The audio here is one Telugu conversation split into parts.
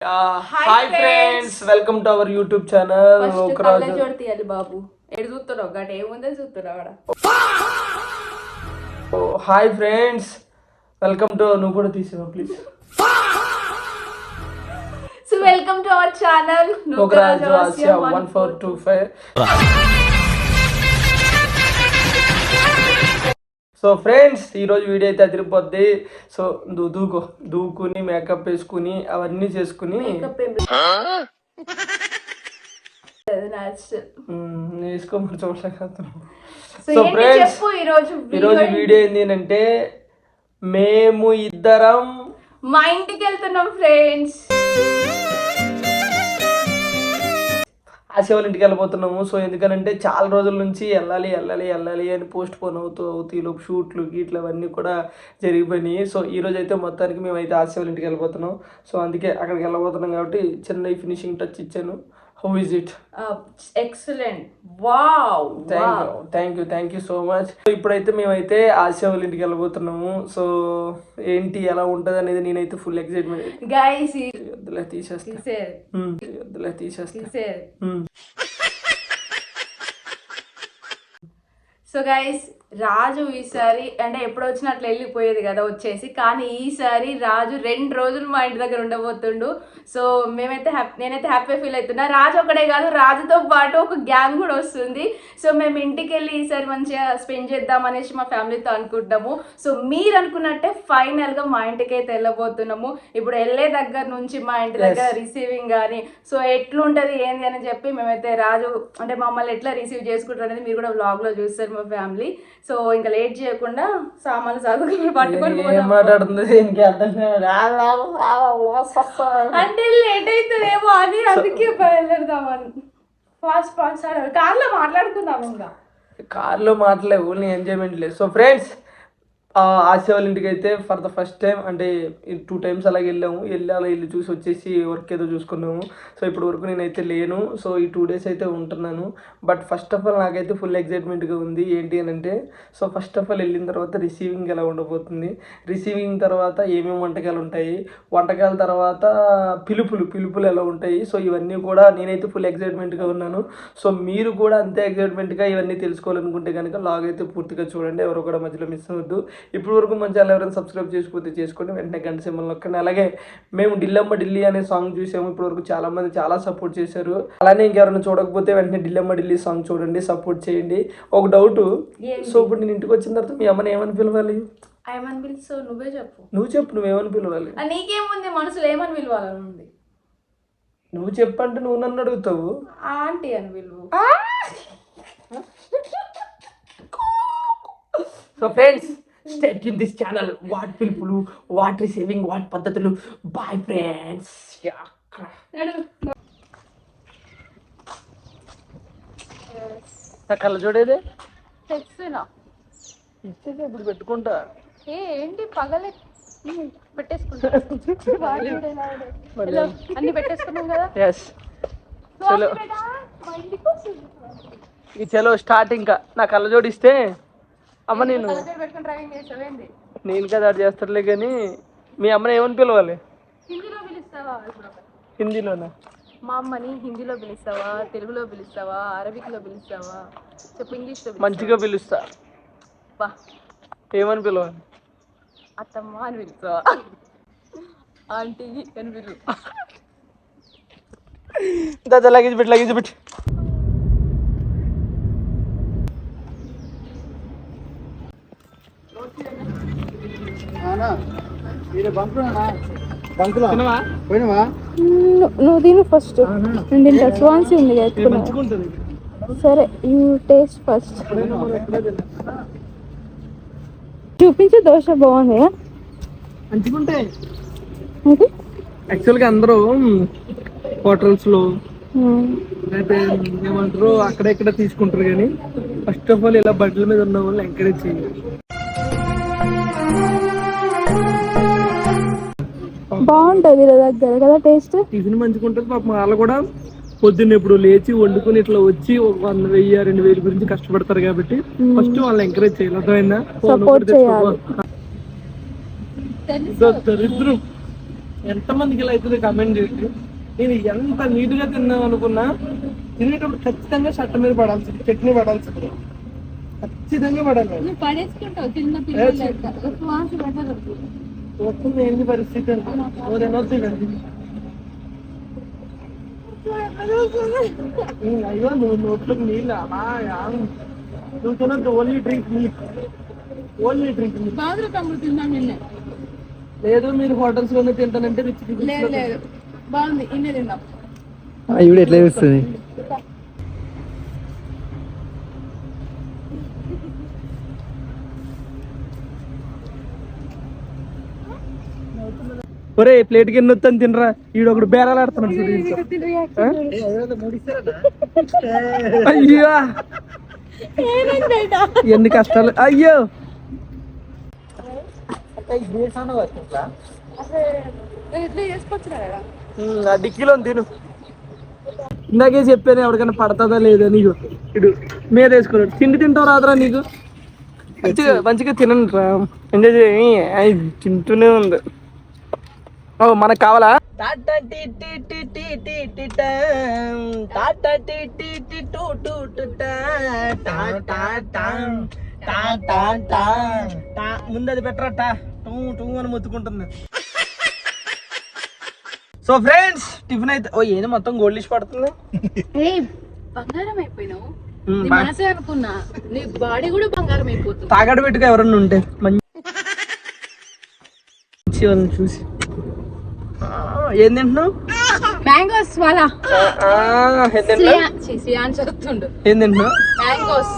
Hi friends, welcome to our YouTube channel. ఒకరోజు చూడతీయాలి బాబు, ఎడు చూస్తున్నావు గట ఏముందని చూస్తున్నావు అక్కడ. హాయ్ ఫ్రెండ్స్, వెల్కమ్ టు, నువ్వు కూడా తీసేవా please. So welcome to our channel Nookaraju Asiya 1425. So friends, ఈరోజు వీడియో అయితే అదిరిపోద్ది. సో దూకుని మేకప్ వేసుకుని అవన్నీ చేసుకుని వేసుకోమని చూడలేకపోతున్నాం. సో ఫ్రెండ్స్, ఈరోజు వీడియో ఏంటి అంటే మేము ఇద్దరం మా ఇంటికి వెళ్తున్నాం ఫ్రెండ్స్. ఆశ వాళ్ళ ఇంటికి వెళ్ళిపోతున్నాము. సో ఎందుకనంటే చాలా రోజుల నుంచి వెళ్ళాలి అని పోస్ట్ పోన్ అవుతూ ఈలోపు షూట్లు గీట్లు అవన్నీ కూడా జరిగిపోయినాయి. సో ఈరోజు అయితే మొత్తానికి మేమైతే ఆశ వాళ్ళ ఇంటికి వెళ్ళిపోతున్నాం. సో అందుకే అక్కడికి వెళ్ళిపోతున్నాం కాబట్టి చిన్న ఫినిషింగ్ టచ్ ఇచ్చాను. How is it? Excellent, wow, thank you so much. ఇప్పుడైతే మేమైతే ఆశ వాళ్ళ ఇంటికి వెళ్ళిపోతున్నాము. సో ఏంటి ఎలా ఉంటది అనేది నేనైతే ఫుల్ ఎక్సైట్మెంట్. గైస్ తీసేస్తా. సో గైస్, రాజు ఈసారి అంటే ఎప్పుడు వచ్చినా అట్లా వెళ్ళిపోయేది కదా వచ్చేసి, కానీ ఈసారి రాజు 2 రోజులు మా ఇంటి దగ్గర ఉండబోతుండు. సో నేనైతే హ్యాపీ ఫీల్ అవుతున్నా. రాజు ఒకడే కాదు, రాజుతో పాటు ఒక గ్యాంగ్ కూడా వస్తుంది. సో మేము ఇంటికి వెళ్ళి ఈసారి మంచిగా స్పెండ్ చేద్దాం అనేసి మా ఫ్యామిలీతో అనుకుంటాము. సో మీరు అనుకున్నట్టే ఫైనల్గా మా ఇంటికి అయితే వెళ్ళబోతున్నాము. ఇప్పుడు వెళ్ళే దగ్గర నుంచి మా ఇంటి దగ్గర రిసీవింగ్ కానీ సో ఎట్లుంటుంది ఏంది అని చెప్పి మేమైతే రాజు అంటే మమ్మల్ని ఎట్లా రిసీవ్ చేసుకుంటారు అనేది మీరు కూడా వ్లాగ్లో చూస్తారు మా ఫ్యామిలీ. సో ఇంకా లేట్ చేయకుండా సామాన్లు సరుకులు పట్టుకొని అంటే లేట్ అవుతుందేమో అని అందుకే బయలుదేరుదామని ఫాస్ట్ కార్లో మాట్లాడుకుందాం. ఇంకా కార్లో మాట్లాడలేవు, ఓన్లీ ఎంజాయ్మెంట్ లేదు. సో ఫ్రెండ్స్, ఆశ వాళ్ళ ఇంటికి అయితే ఫర్ ద ఫస్ట్ టైం అంటే 2 times అలాగే వెళ్ళి చూసి వచ్చేసి వర్క్ ఏదో చూసుకున్నాము. సో ఇప్పుడు వరకు నేనైతే లేను. సో ఈ 2 days అయితే ఉంటున్నాను. బట్ ఫస్ట్ ఆఫ్ ఆల్ నాకైతే ఫుల్ ఎక్సైట్మెంట్గా ఉంది. ఏంటి అని అంటే, సో ఫస్ట్ ఆఫ్ ఆల్ వెళ్ళిన తర్వాత రిసీవింగ్ ఎలా ఉండబోతుంది, రిసీవింగ్ తర్వాత ఏమేమి వంటకాలు ఉంటాయి, వంటకాల తర్వాత పిలుపులు ఎలా ఉంటాయి. సో ఇవన్నీ కూడా నేనైతే ఫుల్ ఎక్సైట్మెంట్గా ఉన్నాను. సో మీరు కూడా అంతే ఎక్సైట్మెంట్గా ఇవన్నీ తెలుసుకోవాలనుకుంటే కనుక లాగ్ అయితే పూర్తిగా చూడండి, ఎవరు కూడా మధ్యలో మిస్ అవ్వద్దు. ఇప్పుడు వరకు మన ఛానల్ ఎవరైనా సబ్స్క్రైబ్ చేసుకోండి, వెంటనే గంట సింబల్ నొక్కండి. అలాగే మేము ఢిల్లీ అనే సాంగ్ చూసాము. ఇప్పుడు వరకు చాలా మంది చాలా సపోర్ట్ చేశారు. అలానే ఇంకెవరైనా చూడకపోతే వెంటనే ఢిల్లీ సాంగ్ చూడండి, సపోర్ట్ చేయండి. ఒక డౌట్, సో ఇప్పుడు నేను ఇంటికి వచ్చిన తర్వాత మీ అమ్మని ఏమని పిలవాలి? నువ్వే చెప్పు. నువ్వేమని పిలవాలి? నీకేముంది మనసులో ఏమని పిలవాలని ఉంది? నువ్వు చెప్పంటే నువ్వు నన్ను అడుగుతావు. ఆంటీ అని పిలువు. So friends, stay in this channel. What పిలుపులు, వాట్ రిసీవింగ్, వాట్ పద్ధతులు. Bye friends. కళ్ళ చూడేదే ఇప్పుడు పెట్టుకుంటా. ఏంటి పగలే పెట్టేసుకుంటా అన్ని పెట్టేసుకున్నాం కదా. చలో స్టార్ట్. ఇంకా నా కళ్ళ జోడిస్తే అమ్మ నేను కదా అది చేస్తారులే. కానీ మీ అమ్మని ఏమని పిలవాలి? హిందీలోనా? మా అమ్మని హిందీలో పిలుస్తావా, తెలుగులో పిలుస్తావా, అరబిక్లో పిలుస్తావా చెప్పు? ఇంగ్లీష్లో మంచిగా పిలుస్తా. ఏమని పిలవాలి? అత్తమ్మ అని పిలుస్తావా, ఆంటీ అని పిలు. లగేజ్ పెట్టి నువ్వు తిను ఫస్ట్. నేను స్వాన్సీ ఉంది కదా, సరే యూ టేస్ట్ ఫస్ట్. చూపించే దోశ బాగుంది. యాక్చువల్గా అందరూ హోటల్స్లో ఏమంటారు అక్కడ తీసుకుంటారు. కానీ ఫస్ట్ ఆఫ్ ఆల్ ఇలా బట్టల మీద ఉన్న వాళ్ళు ఎంకరేజ్ చేయాలి. బాగుంటది దగ్గర కదా టేస్ట్. టిఫిన్ మంచిగా ఉంటుంది. పాపం వాళ్ళు కూడా పొద్దున్న ఎప్పుడు లేచి వండుకుని ఇట్లా వచ్చి 1,000-2,000 గురించి కష్టపడతారు కాబట్టి ఫస్ట్ వాళ్ళని ఎంకరేజ్ చేయాలి. అర్థమైందా? సపోర్ట్ చేయాలి. దరిద్రం ఎంతమందికి ఇలా అవుతుంది కమెంట్ చేసి. నేను ఎంత నీట్గా తిన్నాను అనుకున్నా, తినేటప్పుడు ఖచ్చితంగా షర్ట్ మీద పడాల్సింది, చట్నీ పడాల్సింది, ఖచ్చితంగా పడాలి. వస్తుంది ఏంటి పరిస్థితి అంటే తినండి. అయ్యో నువ్వు నోట్లోకి నీళ్ళు అలా నువ్వు తినద్దు, only drink milk, only drink milk. లేదు మీరు హోటల్స్ లోనే తింటానంటే రిచ్ బాగుంది, ఇన్నే తిందాం. ఇప్పుడు ఎట్లా చూస్తుంది? ఒరే ప్లేట్కి ఎన్ని వస్తాను తినరా, ఈడొకడు బేరాలు ఆడుతున్నాడు. అయ్యో ఎన్ని కష్టాలు. అయ్యో డిక్కీలో తిను. ఇందాకే చెప్పాను ఎవరికైనా పడుతుందా లేదా నీకు. ఇడు మీద వేసుకున్నాడు. తిండి తింటావు రాదురా నీకు? మంచిగా మంచిగా తినండి రా, ఎంజాయ్ చేయి. తింటూనే ఉంది. ఓ మనకు కావాలా? ముందు అది పెట్టరా, టూ టూ అని మొత్తుకుంటుంది. సో ఫ్రెండ్స్ టిఫిన్ అయితే ఓ ఏదో మొత్తం గోల్డ్ లిష్ పడుతుంది. బంగారం అయిపోయినావు, మనసే అనుకున్నా నీ బాడీ కూడా బంగారం అయిపోతుంది. తాగడ పెట్టుగా ఎవరన్నా ఉంటే మంచి చూసి. ఏం తింటున్నావు? మ్యాంగోస్ వాలా. ఏం తింటున్నావు? మ్యాంగోస్.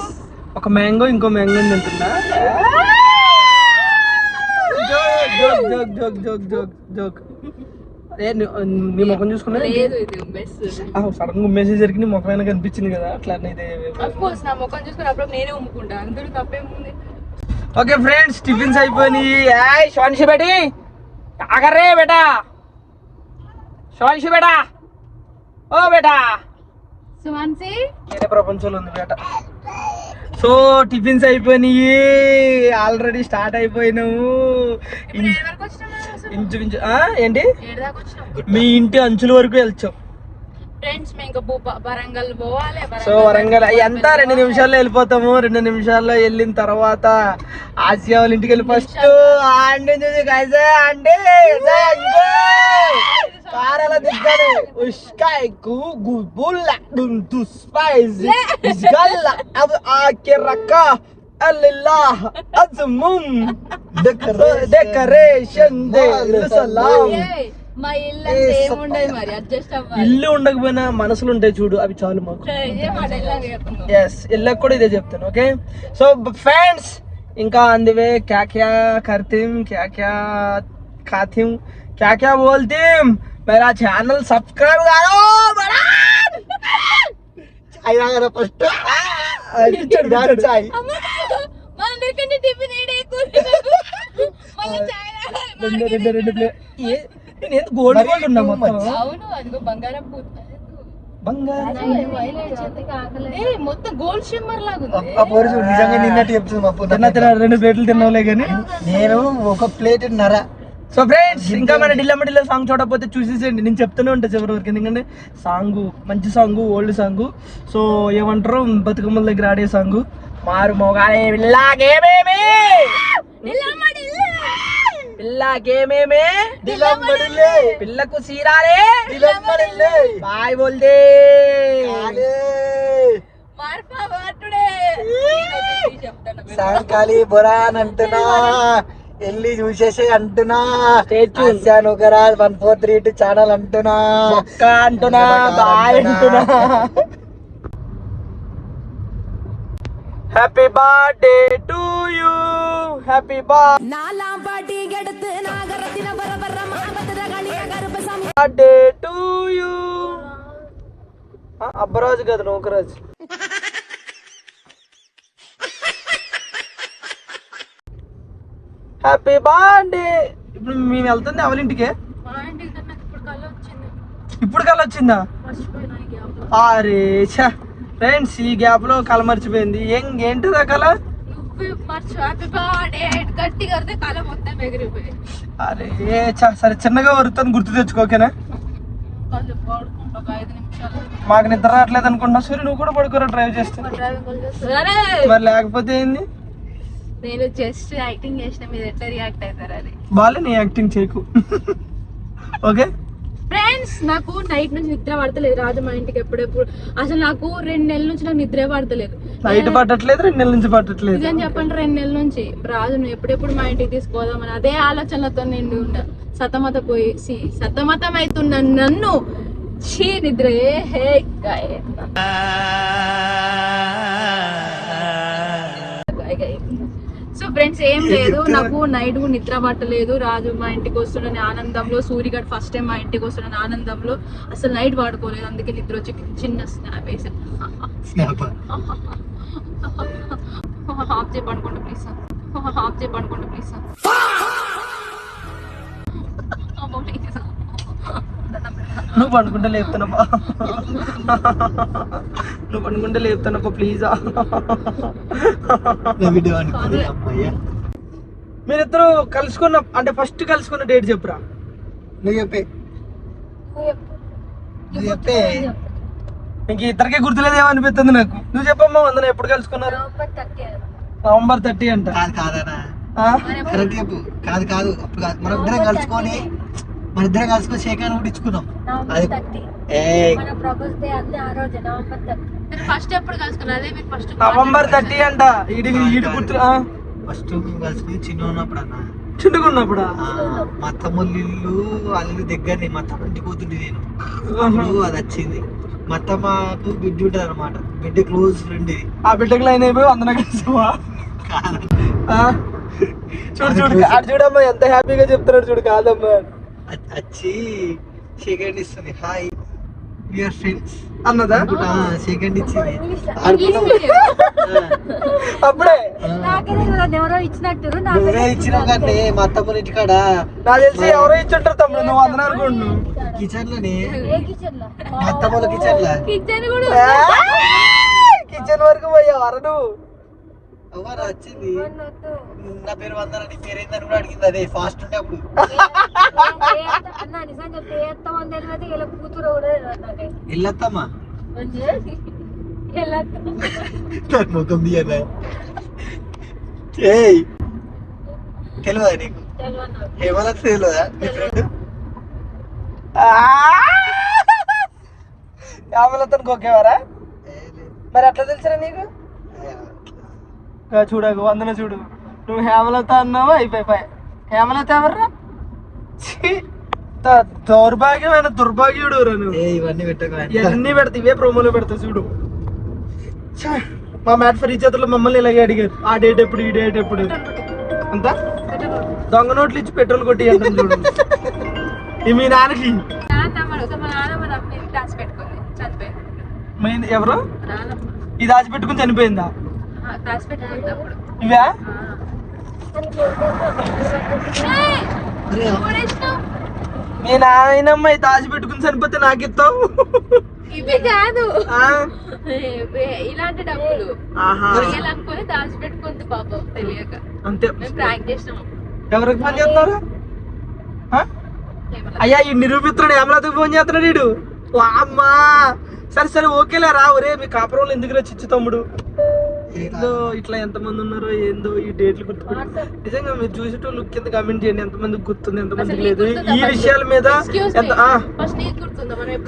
ఒక మ్యాంగో ఇంకో మ్యాంగో తింటుందా? Joke joke joke joke joke joke. నీ ముఖం చూసుకున్నా సడన్ గా ఉమ్మేసేసరికి నీ ముఖం అయినా కనిపించింది కదా, అట్లా నా ముఖం చూసుకున్నప్పుడు నేనే ఉమ్ముకుంటా, అందరూ తప్పేముంది. ఓకే ఫ్రెండ్స్ టిఫిన్స్ అయిపోయినాయి. షాన్షి బేటీ ఆగరే బేటా, షాన్షి బేటా, ఓ బేటా సువాన్సి నేనే ప్రపంచంలో ఉంది బేట. సో టిఫిన్స్ అయిపోయినాయి, ఆల్రెడీ స్టార్ట్ అయిపోయినాము. ఇంచుమించు ఏంటి మీ ఇంటి అంచుల వరకు వెళ్తాం. సో వరంగల్ ఎంత 2 నిమిషాల్లో వెళ్ళిపోతాము. 2 నిమిషాల్లో వెళ్ళిన తర్వాత ఆసియా వాళ్ళ ఇంటికి వెళ్ళి ఫస్ట్ అంటే కారాల దిగ్గాను ఉష్కాయ్ గుబుల్ల డుంటు స్పైస్ ఇస్గల్ల అబ్ ఆకిరక అల్లాహ్ అజ్ముమ్ డెకరేషన్ దే సలాం. మా ఇల్లు ఏముండదు మరి, అడ్జస్ట్ అవ్వాలి. ఇల్లు ఉండకపోయినా మనసులు ఉంటాయి చూడు, అవి చాలు మాకు. ఎస్ ఇళ్ళకి కూడా ఇదే చెప్తాను. ఓకే సో ఫ్రెండ్స్ ఇంకా అందువే క్యా క్యా కర్తీం క్యా క్యా ఖాతీం క్యా క్యా బోల్తీం. मेरा चैनल सब्सक्राइब करो बड़ा అయినా కదా ఫస్ట్ ఇచ్చాడు చాయ్. మనందరికంటే టిఫిన్ గోల్డ్ గోల్డ్ ఉన్నా మొత్తం. అవును అదిగో బంగారం బంగారం మొత్తం గోల్డ్ షిమ్మర్ లాగా నిజంగా నిన్నట్టు చెప్తుంది మా తిన్నా 2 ప్లేట్లు తిన్నావులే కానీ నేను ఒక ప్లేట్ నర. సో ఫ్రెండ్స్ ఇంకా మన డిల్లమ్మ డిల్ల సాంగ్ చూడకపోతే చూసేసేయండి, నేను చెప్తూనే ఉంటా చివరి వరకు. ఎందుకంటే సాంగ్ మంచి సాంగ్, ఓల్డ్ సాంగ్. సో ఏమంటారు బతుకమ్మల దగ్గర ఆడే సాంగ్. మారు మోగాలే పిల్లాకేమేమి పిల్లాకేమేమి పిల్లకు సీరాలే బాయ్ బోల్దే సాయంకాలి బొరా అని అంటున్నా, వెళ్ళి చూసేసి అంటున్నా. 143 ఛానల్ అంటున్నా, అంటున్నా బాయ్ అంటున్నా. Happy birthday to you, happy birthday to you. Abbaraju కదా నౌకరాజు. Happy birthday. ఇప్పుడు మేము వెళ్తుంది ఎవరింటికే? ఇప్పుడు కళ వచ్చిందా? అరే ఛా ఫ్రెండ్స్ ఈ గ్యాప్ లో కళ మర్చిపోయింది. ఏంటిదా కళ? హ్యాపీ బర్త్డే గట్టి కడితే కాల మొత్తం ఎగిరిపోయి. అరే సరే చిన్నగా వరుతాను గుర్తు తెచ్చుకోకేనా. కొంచెం పడుకుంటా ఒక 5 నిమిషాలు. మాకు నిద్ర రావట్లేదు అనుకుంటా. సరే నువ్వు కూడా పడుకోరా డ్రైవ్ చేస్తే. మరి లేకపోతే ఏంది? నేను జస్ట్ యాక్టింగ్ చేసిన, మీరు ఎట్లా రియాక్ట్ అవుతారు అది. బాలే నీ యాక్టింగ్ చేయకు. ఓకే ఫ్రెండ్స్, నాకు నైట్ నుంచి నిద్ర పడతలేదు. రాజు మా ఇంటికి ఎప్పుడెప్పుడు అసలు నాకు 2 నెలల నుంచి నాకు నిద్రే పడతలేదు. నైట్ పట్టట్లేదు, 2 నెలల నుంచి పట్టట్లేదు. ఇదని చెప్పండి, 2 నెలల నుంచి రాజు నువ్వు ఎప్పుడెప్పుడు మా ఇంటికి తీసుకోదామని అదే ఆలోచనలతో నిండి ఉండా. సతమతం అవుతున్నా నన్ను. చీ నిద్ర సో ఫ్రెండ్స్ ఏం లేదు, నాకు నైట్ నిద్ర పట్టలేదు. రాజు మా ఇంటికి వస్తున్న ఆనందంలో, సూర్యగడ్ ఫస్ట్ టైం మా ఇంటికి వస్తున్న ఆనందంలో అసలు నైట్ పడుకోలేదు. అందుకే నిద్ర వచ్చి చిన్న స్నాప్ వేసాను. హాఫ్ చేయి పడుకోండి ప్లీజ్ సార్. హాఫ్ చేయి పడుకోండి ప్లీజ్ సార్. నువ్వు పండుకుంటే లేపుతానప్పా. నువ్వు పండుకుంటే లేపుతానప్పా ప్లీజా. మీరిద్దరు కలుసుకున్న అంటే ఫస్ట్ కలుసుకున్న డేట్ చెప్పురా. నువ్వు చెప్పే ఇంక ఇద్దరికే గుర్తులేదేమనిపిస్తుంది నాకు. నువ్వు చెప్పమ్మా వందన ఎప్పుడు కలుసుకున్నారు? నవంబర్ 30 అంట. కాదనా కరెక్ట్ చెప్పు. కాదు అప్పుడు కాదు. మన ఇద్దరం కలుసుకొని శేఖర్ కూడా ఇచ్చుకున్నాం. ఫస్ట్ ఎప్పుడు కలుసుకున్నారు? నవంబర్ 30 అంట. ఈడి గుర్తు. ఫస్ట్ కలిసి చిన్న ఉన్నప్పుడు అన్న, చిన్నగున్నప్పుడా? మా తమ్ముళ్ళ ఇల్లు అల్లు దగ్గరనే. మా తమ్ముడు ఇంటికి పోతుంది నేను. అప్పుడు అది వచ్చింది. మా అత్తమ్మకు బిడ్డ ఉంటుంది అనమాట. బిడ్డ క్లోజ్ ఫ్రెండ్ ఇది. ఆ బిడ్డకు లైన్ అయిపోయి వందన కలిసావా? చూడమ్మా ఎంత హ్యాపీగా చెప్తున్నాడు చూడు. కాదమ్మా వచ్చి సెకండ్ ఇస్తుంది. హాయ్ యూఆర్ ఫ్రెండ్స్ అన్నదా? సెకండ్ ఇచ్చింది. అప్పుడే ఎవరో ఇచ్చినట్టు నువ్వే ఇచ్చినావు కానీ మా అత్తమ్మ ఇంటికాడ నాకు తెలిసి ఎవరో ఇచ్చుంటారు తమ్ముడు. నువ్వు అందరూ అనుకుంటున్నావు. కిచెన్ లోనే మా అత్తమ్మ కిచెన్ లో కిచెన్ వరకు పోయావరా నువ్వు? ఎవరు వచ్చింది? నా పేరు వందన, నీ పేరు ఏందని కూడా అడిగింది. అదే ఫాస్ట్ ఉండే అప్పుడు. వెళ్ళొత్తమ్మా ముఖం తీయదా? తెలియదా నీకు? ఏమన్నా తెలియదా నీ ఫ్రెండ్? యామలతను కొక్కేవారా? మరి అట్లా తెలుసా నీకు? చూడకు వందన చూడు. నువ్వు హేమలత అన్నావా అయిపోయి. హేమలత ఎవర్రా? దౌర్భాగ్యమైన దుర్భాగ్యుడు రా నువ్వు. ఇవన్నీ పెట్టక ఇవన్నీ పెడతా, ఇవే ప్రోమోలో పెడతా చూడు. మా మ్యాట్ ఫర్ ఈ చేతుల్లో మమ్మల్ని ఇలాగే అడిగారు. ఆ డేట్ ఎప్పుడు, ఈ డేట్ ఎప్పుడు అంతా దొంగ నోట్లు ఇచ్చి పెట్రోల్ కొట్టి అంటాను చూడు. మీ నాన్నకి ఎవరు ఇది దాచిపెట్టుకుని చనిపోయిందా? ఇవా మీ నాయనమ్మ దాచిపెట్టుకుని చనిపోతే నాకు ఇస్తావు? ఇవి కాదు, ఇలాంటి డబ్బులు అనుకుని దాచిపెట్టుకుంది పాపం తెలియక. అంతే ప్రాంక్ చేసినాం. ఎవరికి ఫోన్ చేస్తున్నారు? అయ్యా ఈ నిరూపిస్తున్నాడు. ఏమలాతకు ఫోన్ చేస్తున్నాడు వీడు. అమ్మా సరే సరే ఓకేలే రా. ఒరే మీ కాపురంలో ఎందుకు రా చిచ్చు తమ్ముడు? ఏందో ఇట్లా ఎంతమంది ఉన్నారో ఏందో ఈ డేట్లు గుర్తుపెట్టు. నిజంగా మీరు చూసేటోళ్ళు కింద కామెంట్ చేయండి ఎంతమంది గుర్తుంది ఎంతమంది లేదు ఈ విషయాల మీద.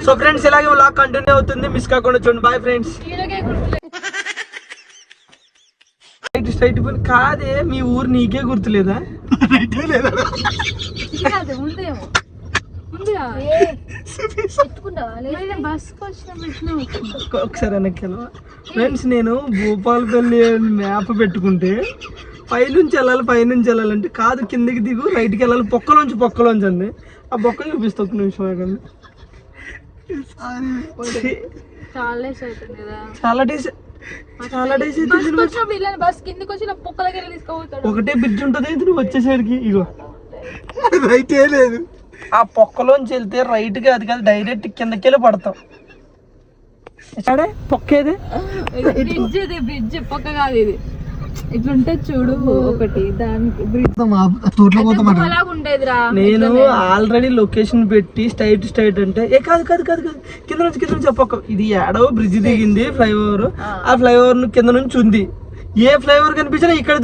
సో ఫ్రెండ్స్ ఇలాగే వ్లాగ్ కంటిన్యూ అవుతుంది, మిస్ కాకుండా చూడండి. Bye friends. స్ట్రైట్ పోయి కాదే మీ ఊరు నీకే గుర్తులేదా? ఒకసారి వెనక్కి ఫ్రెండ్స్, నేను భూపాలపల్లి మ్యాప్ పెట్టుకుంటే పైనుంచి వెళ్ళాలంటే కాదు కిందకి దిగు రైట్కి వెళ్ళాలి, పొక్కలోంచి అండి. ఆ బొక్క చూపిస్తా ఒక నిమిషం ఆగండి. చాలా డేస్ ఒకటే బ్రిడ్జ్ ఉంటుంది ఇది నువ్వు వచ్చేసరికి. ఇగో రైట్ లేదు, ఆ పొక్కలోంచి వెళ్తే రైట్ గా అది కాదు డైరెక్ట్ కిందకి వెళ్ళి పడతాం. పొక్కేది బ్రిడ్జ్ పొక్క కాదు ఇది. ఇట్లుంటే చూడు ఒకటి దానికి తోటలో పోతాం అలాగ ఉండేదిరా. నేను ఆల్రెడీ లొకేషన్ పెట్టి స్ట్రైట్ అంటే ఏ కాదు కింద నుంచి చెప్పక ఇది ఏడో బ్రిడ్జ్ దిగింది ఫ్లైఓవర్, ఆ ఫ్లైఓవర్ కింద నుంచి ఉంది. ఏ ఫ్లైఓవర్ కనిపించినా ఇక్కడ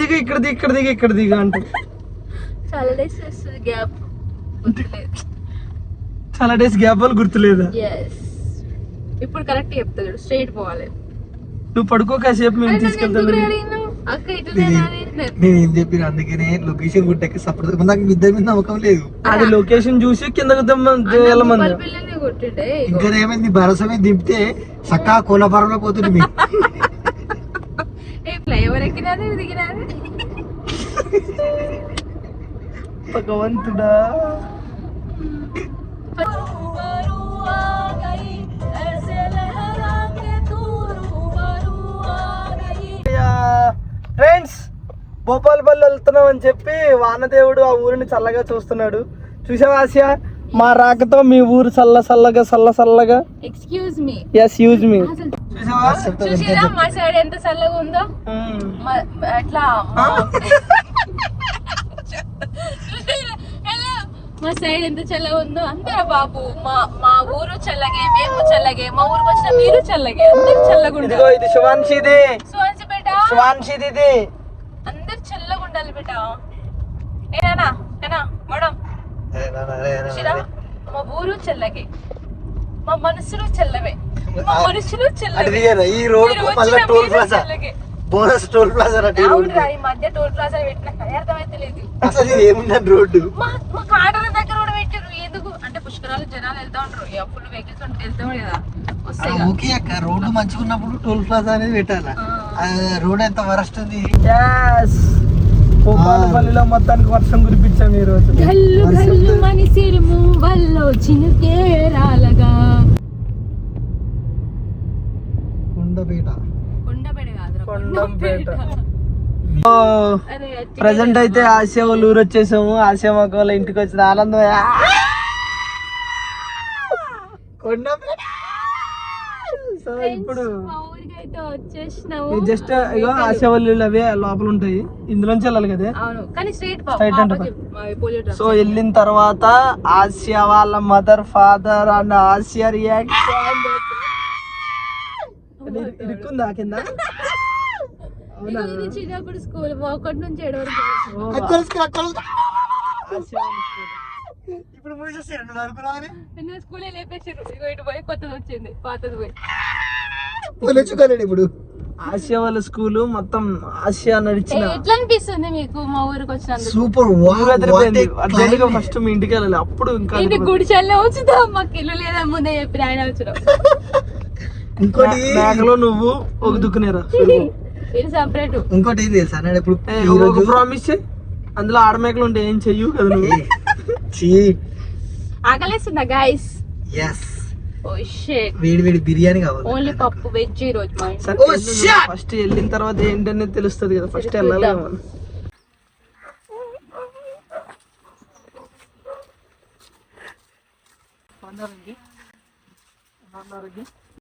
దిగ అంటే చాలా డేస్ వస్తుంది గ్యాప్. చాలా డేస్ గ్యాప్ వాళ్ళు గుర్తులేదా? ఇప్పుడు కరెక్ట్ చెప్తా చూడు, స్ట్రైట్ పోవాలి. నువ్వు పడుకో కాసేపు మేము తీసుకెళ్తాను. అక్క ఇట్లా నేను ఏం చెప్పిన అందుకనే లొకేషన్ గుట్టకి సపోర్ట్ నాకు ఇద్దరి మీద నమ్మకం లేదు. అది లొకేషన్ చూసి కిందకు వెళ్ళమంది. పిల్లల్ని కొట్టిండే ఇంకా ఏమైంది భరోసా మీద దింపితే సక్కా కోలాపురంలో పోతుంది మీ ఫ్లైఓవర్ ఎక్కినాది దిగినాది. భగవంతుడా. ఫ్రెండ్స్ భోపాలపల్లి వెళ్తున్నాం అని చెప్పి వానదేవుడు ఆ ఊరిని చల్లగా చూస్తున్నాడు. చూసావా ఆసియా, మా రాకతో మీ ఊరు చల్లగా. ఎక్స్క్యూజ్ మీ, ఎస్ యూజ్ మీ. చూసిరా మా సైడ్ ఎంత చల్లగా ఉందో. అట్లా మా సైడ్ ఎంత చల్లగా ఉందో అంతేరా బాబు. మా ఊరు చల్లగే, మేము చల్లగే, మా ఊరికి వచ్చిన మీరు చల్లగే, అందరు చల్లగా ఉండాలి. ఇది శివాన్షిది బేటా, శివాన్షిది అందరు చల్లగా ఉండాలి బేటా. ఏనా మేడం, చూసిరా మా ఊరు చల్లగే, మా మనసులు చల్లవే, మా మనుషులు చల్లగే. ఈ road toll plaza, bonus toll plaza. ఈ మధ్య టోల్ ప్లాజా పెట్టిన అర్థమైతే లేదు. అసలు ఏముందని రోడ్డు మా కాటల దగ్గర కూడా పెట్టారు. ఎందుకు అంటే పుష్కరాలు జనాలు వెళ్తా ఉంటారు, ఫుల్ వెహికల్స్ వెళ్తా కదా వస్తాయి. ఓకే అక్క, రోడ్డు మంచిగా ఉన్నప్పుడు టోల్ ప్లాజా అనేది పెట్టాలా. రోడ్ ఎంత వరస్ట్ ఉంది. భోపాలపల్లిలో మొత్తానికి వర్షం కురిపించాము ఈ రోజు. గల్లు మనిసిరుము వల్లో చినుకే రాలగా. కొండపేట ప్రజెంట్ అయితే ఆసియా వాళ్ళ ఊరు వచ్చేసాము. ఆసియా మాకు వాళ్ళ ఇంటికి వచ్చిన ఆనందం. సో ఇప్పుడు జస్ట్ ఇగో ఆసియా వాళ్ళు అవే లోపల ఉంటాయి, ఇందులోంచి వెళ్ళాలి కదా. స్ట్రైట్ అంటే సో వెళ్ళిన తర్వాత ఆసియా వాళ్ళ mother father and Asiya reaction ఇరుక్కుందా కింద. చిన్నప్పుడు స్కూల్ ఒకటి నుంచి ఇప్పుడు స్కూల్ లేపేసారు. ఇటు పోయి కొత్తది వచ్చింది, పాతది పోయి. ఇప్పుడు ఆసియా వాళ్ళ స్కూల్ మొత్తం ఆసియా నడిచిన. ఎట్లా అనిపిస్తుంది మీకు మా ఊరికి వచ్చినందుకు? సూపర్. ఫస్ట్ మీ ఇంటికి వెళ్ళాలి, అప్పుడు ఇంకా గుడిచల్లే వచ్చుదా, మాకు ఇల్లు లేదా ముందే చెప్పి ఆయన వచ్చారు. ఇంకోటి బ్యాగ్లో నువ్వు ఒక దుక్కునేరా ఇది సపరేట్. ఇంకోటి ఏం తెలుసా, నేను ఇప్పుడు ప్రామిస్ చేయి, అందులో ఆడమేకలు ఉంటే ఏం చెయ్యు కదా నువ్వు. ఆకలేస్తుందా గైస్? ఎస్. ఓ షిట్, వేడి బిర్యానీ కావాలి. ఓన్లీ పప్పు వెజ్ ఈ రోజు. ఫస్ట్ వెళ్ళిన తర్వాత ఏంటనేది తెలుస్తుంది కదా, ఫస్ట్ వెళ్ళాలి మనం.